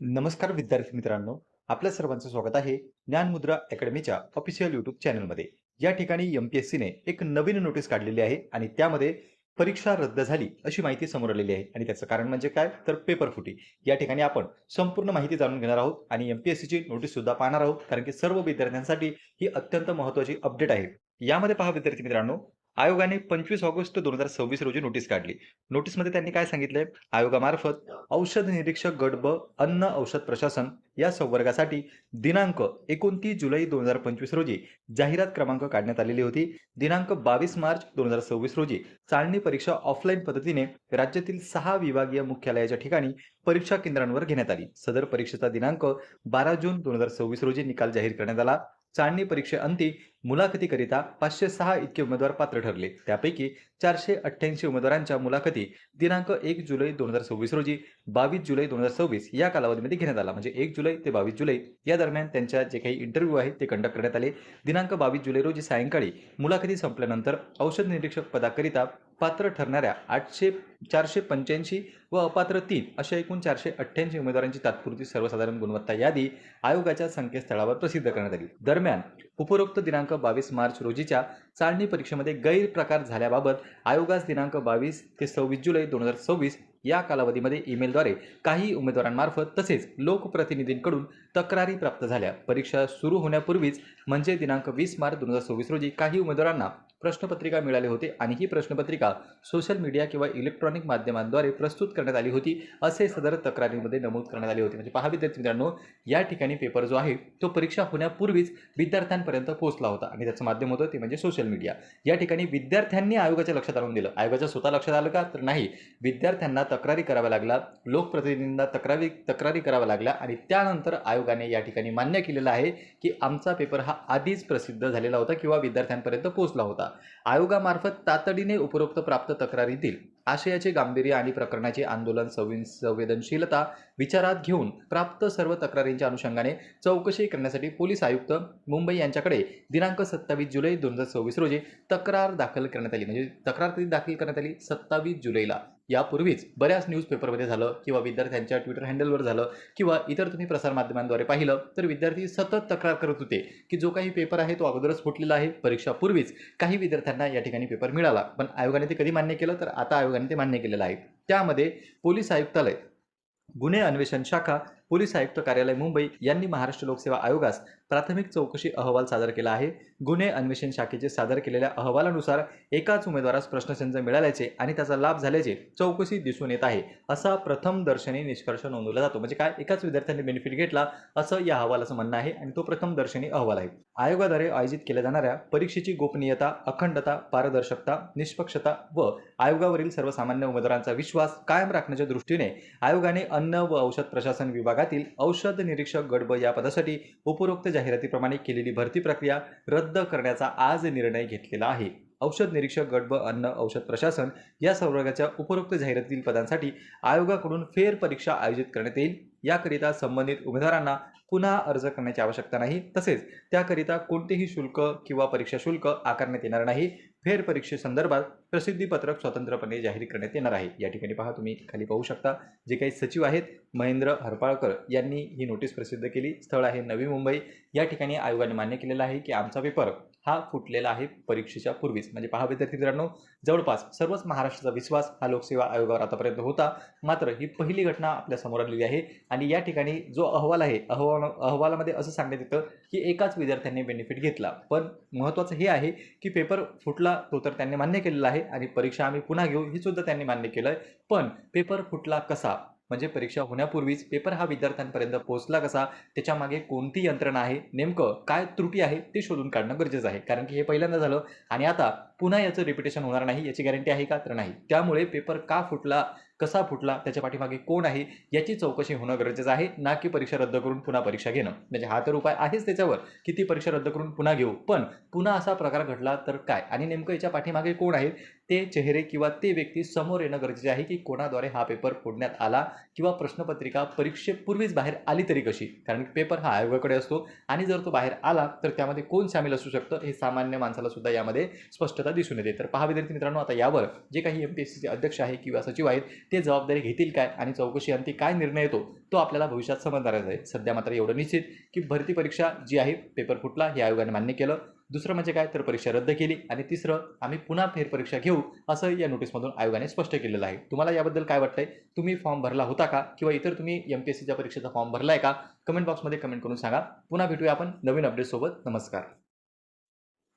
नमस्कार विद्यार्थी मित्रांनो, आपल्या सर्वांचं स्वागत आहे ज्ञानमुद्रा अकॅडमीच्या ऑफिशियल यूट्यूब चॅनलमध्ये. या ठिकाणी एम-पी-एस-सीने एक नवीन नोटीस काढलेली आहे आणि त्यामध्ये परीक्षा रद्द झाली अशी माहिती समोर आलेली आहे आणि त्याचं कारण म्हणजे काय तर पेपर फुटी. या ठिकाणी आपण संपूर्ण माहिती जाणून घेणार आहोत आणि एम-पी-एस-सीची नोटीस सुद्धा पाहणार आहोत, कारण की सर्व विद्यार्थ्यांसाठी ही अत्यंत महत्त्वाची अपडेट आहे. यामध्ये पहा विद्यार्थी मित्रांनो, आयोगाने 25 ऑगस्ट 2026 रोजी नोटीस काढली. नोटीसमध्ये त्यांनी काय सांगितलंय? आयोगामार्फत औषध निरीक्षक गट ब, अन्न औषध प्रशासन या संवर्गासाठी दिनांक 29 जुलै 2025 रोजी जाहिरात क्रमांक काढण्यात आलेली होती. दिनांक 22 मार्च 2026 रोजी चाळणी परीक्षा ऑफलाईन पद्धतीने राज्यातील 6 विभागीय मुख्यालयाच्या ठिकाणी परीक्षा केंद्रांवर घेण्यात आली. सदर परीक्षेचा दिनांक 12 जून 2026 रोजी निकाल जाहीर करण्यात आला. चाळणी परीक्षेअंती मुलाखतीकरिता 506 इतके उमेदवार पात्र ठरले. त्यापैकी 488 उमेदवारांच्या मुलाखती दिनांक 1 जुलै 2026 रोजी 22 जुलै 2026 या कालावधीमध्ये घेण्यात आला. म्हणजे 1 जुलै ते 22 जुलै या दरम्यान त्यांच्या जे काही इंटरव्ह्यू आहेत ते कंडक्ट करण्यात आले. दिनांक 22 जुलै रोजी सायंकाळी मुलाखती संपल्यानंतर औषध निरीक्षक पदाकरिता पात्र ठरणाऱ्या 485 व अपात्र 3 अशा एकूण 488 उमेदवारांची तात्पुरती सर्वसाधारण गुणवत्ता यादी आयोगाच्या संकेतस्थळावर प्रसिद्ध करण्यात आली. दरम्यान उपरोक्त दिनांक 22 मार्च रोजीच्या चाळणी परीक्षेमध्ये गैरप्रकार झाल्याबाबत आयोगास दिनांक 22 ते 26 जुलै 2026 या कालावधीमध्ये ईमेलद्वारे काही उमेदवारांमार्फत तसेच लोकप्रतिनिधींकडून तक्रारी प्राप्त झाल्या. परीक्षा सुरू होण्यापूर्वीच म्हणजे दिनांक 20 मार्च 2026 रोजी काही उमेदवारांना प्रश्नपत्रिका मिळाली होती आणि ही प्रश्नपत्रिका सोशल मीडिया किंवा इलेक्ट्रॉनिक माध्यमांद्वारे प्रस्तुत करण्यात आली होती, असे सदर तक्रारीमध्ये नमूद करण्यात आले होते. म्हणजे पहा विद्यार्थी मित्रांनो, या ठिकाणी पेपर जो आहे तो परीक्षा होण्यापूर्वीच विद्यार्थ्यांपर्यंत पोहोचला होता आणि त्याचं माध्यम होतं ते म्हणजे सोशल मीडिया. या ठिकाणी विद्यार्थ्यांनी आयोगाच्या लक्षात आणून दिलं. आयोगाच्या स्वतः लक्षात आलं का? तर नाही. विद्यार्थ्यांना तक्रारी कराव्या लागल्या, लोकप्रतिनिधींना तक्रारी कराव्या लागल्या आणि त्यानंतर आयोगाने या ठिकाणी मान्य केलेलं आहे की आमचा पेपर हा आधीच प्रसिद्ध झालेला होता किंवा विद्यार्थ्यांपर्यंत पोहोचला होता. आयोगामार्फत तातडीने उपरोक्त प्राप्त तक्रारीतील आशयाचे गांभीर्य आणि प्रकरणाचे आंदोलन संवेदनशीलता विचारात घेऊन प्राप्त सर्व तक्रारींच्या अनुषंगाने चौकशी करण्यासाठी पोलीस आयुक्त मुंबई यांच्याकडे दिनांक 27 जुलै 2026 रोजी तक्रार दाखल करण्यात आली. म्हणजे तक्रार कधी दाखल करण्यात आली? 27 जुलैला. यापूर्वीच बऱ्याच न्यूजपेपरमध्ये झालं किंवा विद्यार्थ्यांच्या ट्विटर हँडलवर झालं किंवा इतर तुम्ही प्रसारमाध्यमांद्वारे पाहिलं तर विद्यार्थी सतत तक्रार करत होते की जो काही पेपर आहे तो अगोदरच फुटलेला आहे. परीक्षापूर्वीच काही विद्यार्थ्यांना या ठिकाणी पेपर मिळाला, पण आयोगाने ते कधी मान्य केलं? तर आता आयोगाने ते मान्य केलेलं आहे. त्यामध्ये पोलीस आयुक्तालय, गुन्हे अन्वेषण शाखा, पोलीस आयुक्त कार्यालय मुंबई यांनी महाराष्ट्र लोकसेवा आयोगास प्राथमिक चौकशी अहवाल सादर केला आहे. गुन्हे अन्वेषण शाखेचे सादर केलेल्या अहवालानुसार एकाच उमेदवारास प्रश्नसंच मिळाल्याचे आणि त्याचा लाभ झाल्याचे चौकशी दिसून येत आहे, असा प्रथम दर्शनी निष्कर्ष नोंदवला जातो. म्हणजे काय? एकाच विद्यार्थ्यांनी बेनिफिट घेतला असं या अहवालाचं म्हणणं आहे आणि तो प्रथम दर्शनी अहवाल आहे. आयोगाद्वारे आयोजित केल्या जाणाऱ्या परीक्षेची गोपनीयता, अखंडता, पारदर्शकता, निष्पक्षता व आयोगावरील सर्वसामान्य उमेदवारांचा विश्वास कायम राखण्याच्या दृष्टीने आयोगाने अन्न व औषध प्रशासन विभागातील औषध निरीक्षक गट ब या पदासाठी उपरोक्त जाहिरातीप्रमाणे केलेली भरती प्रक्रिया रद्द करण्याचा आज निर्णय घेतलेला आहे. औषध निरीक्षक गट ब, अन्न औषध प्रशासन या संवर्गाच्या उपरोक्त जाहिरातीतील पदांसाठी आयोगाकडून फेर परीक्षा आयोजित करण्यात येईल. याकरिता संबंधित उमेदवारांना पुन्हा अर्ज करण्याची आवश्यकता नाही. तसेच त्याकरिता कोणतेही शुल्क किंवा परीक्षा शुल्क आकारण्यात येणार नाही. फेर परीक्षेसंदर्भात प्रसिद्धीपत्रक स्वतंत्रपणे जाहीर करण्यात येणार आहे. या ठिकाणी पहा, तुम्ही खाली पाहू शकता जे काही सचिव आहेत महेंद्र हरपाळकर यांनी ही नोटीस प्रसिद्ध केली. स्थळ आहे नवी मुंबई. या ठिकाणी आयोगाने मान्य केलेलं आहे की आमचा पेपर हा फुटलेला आहे परीक्षेच्या पूर्वीच. म्हणजे पहा विद्यार्थी मित्रांनो, जवळपास सर्वच महाराष्ट्राचा विश्वास हा लोकसेवा आयोगावर आतापर्यंत होता. मात्र ही पहिली घटना आपल्या समोर आलेली आहे आणि या ठिकाणी जो अहवाल आहे अहवालामध्ये असं सांगण्यात येतं की एकाच विद्यार्थ्यांनी बेनिफिट घेतला. पण महत्त्वाचं हे आहे की पेपर फुटला तो तर त्यांनी मान्य केलेला आहे आणि परीक्षा आम्ही पुन्हा घेऊ ही सुद्धा त्यांनी मान्य केलं आहे. पण पेपर फुटला कसा? म्हणजे परीक्षा होण्यापूर्वीच पेपर हा विद्यार्थ्यांपर्यंत पोहोचला कसा? त्याच्यामागे कोणती यंत्रणा आहे, नेमकं काय त्रुटी आहे ते शोधून काढणं गरजेचं आहे. कारण की हे पहिल्यांदा झालं आणि आता पुन्हा याचं रिपिटेशन होणार नाही याची गॅरंटी आहे का? तर नाही. त्यामुळे पेपर का फुटला, कसा फुटला, त्याच्या पाठीमागे कोण आहे याची चौकशी होणं गरजेचं आहे, ना की परीक्षा रद्द करून पुन्हा परीक्षा घेणं. म्हणजे हा तर उपाय आहेच त्याच्यावर की ती परीक्षा रद्द करून पुन्हा घेऊ, पण पुन्हा असा प्रकार घडला तर काय आणि नेमकं याच्या पाठीमागे कोण आहे ते चेहरे किंवा ते व्यक्ती समोर येणं गरजेचे आहे की कोणाद्वारे हा पेपर फोडण्यात आला किंवा प्रश्नपत्रिका परीक्षेपूर्वीच बाहेर आली तरी कशी? कारण पेपर हा आयोगाकडे असतो आणि जर तो बाहेर आला तर त्यामध्ये कोण सामील असू शकतं हे सामान्य माणसाला सुद्धा यामध्ये स्पष्टता स्पष्टता दिसून येते. तर पहा विद्यार्थी मित्रांनो, आता यावर जे काही MPSCचे अध्यक्ष आहे किंवा सचिव आहेत ते जबाबदारी घेतील काय आणि चौकशी अंती काय निर्णय येतो तो आपल्याला भविष्यात समजणारच आहे. सध्या मात्र एवढं निश्चित की भरती परीक्षा जी आहे पेपर फुटला हे आयोगाने मान्य केलं. दुसरं म्हणजे काय तर परीक्षा रद्द केली आणि तिसरं आम्ही पुन्हा फेरपरीक्षा घेऊ असं या नोटीसमधून आयोगाने स्पष्ट केलेलं आहे. तुम्हाला याबद्दल काय वाटतंय? तुम्ही फॉर्म भरला होता का किंवा इतर तुम्ही MPSCच्या परीक्षेचा फॉर्म भरलाय का? कमेंट बॉक्समध्ये कमेंट करून सांगा. पुन्हा भेटूया आपण नवीन अपडेटसोबत. नमस्कार.